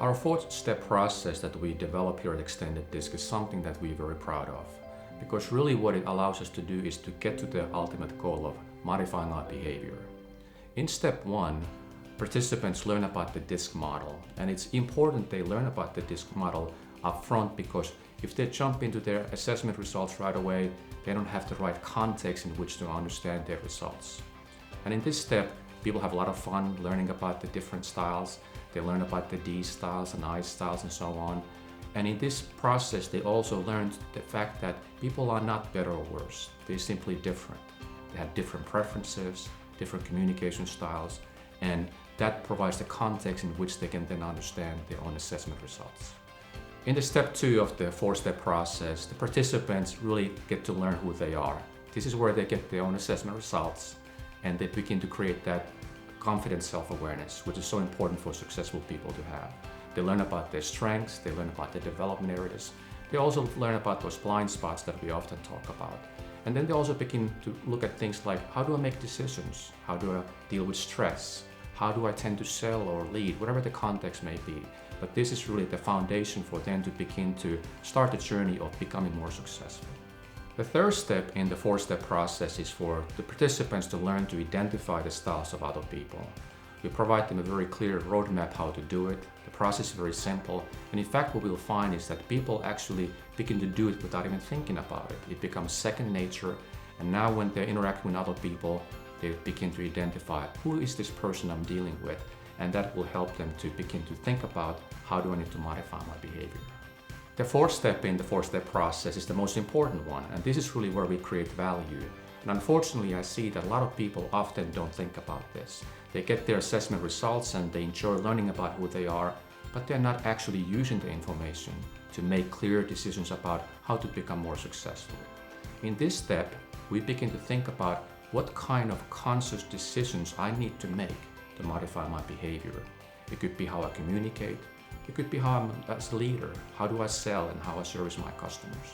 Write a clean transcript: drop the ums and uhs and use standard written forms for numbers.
Our four-step process that we develop here at Extended Disc is something that we're very proud of, because really what it allows us to do is to get to the ultimate goal of modifying our behavior. In step one, participants learn about the DISC model, and it's important they learn about the DISC model up front, because if they jump into their assessment results right away, they don't have the right context in which to understand their results. And in this step, people have a lot of fun learning about the different styles. They learn about the D styles and I styles and so on. And in this process, they also learned the fact that people are not better or worse. They're simply different. They have different preferences, different communication styles, and that provides the context in which they can then understand their own assessment results. In the step two of the four-step process, the participants really get to learn who they are. This is where they get their own assessment results, and they begin to create that confident self-awareness, which is so important for successful people to have. They learn about their strengths, they learn about their development areas. They also learn about those blind spots that we often talk about. And then they also begin to look at things like, how do I make decisions? How do I deal with stress? How do I tend to sell or lead, whatever the context may be. But this is really the foundation for them to begin to start the journey of becoming more successful. The third step in the four-step process is for the participants to learn to identify the styles of other people. We provide them a very clear roadmap how to do it. The process is very simple, and in fact what we'll find is that people actually begin to do it without even thinking about it. It becomes second nature, and now when they interact with other people, they begin to identify who is this person I'm dealing with, and that will help them to begin to think about how do I need to modify my behavior. The fourth step in the four-step process is the most important one, and this is really where we create value. And unfortunately, I see that a lot of people often don't think about this. They get their assessment results and they enjoy learning about who they are, but they're not actually using the information to make clear decisions about how to become more successful. In this step, we begin to think about what kind of conscious decisions I need to make to modify my behavior. It could be how I communicate. It could be how I'm as a leader, how do I sell and how I service my customers.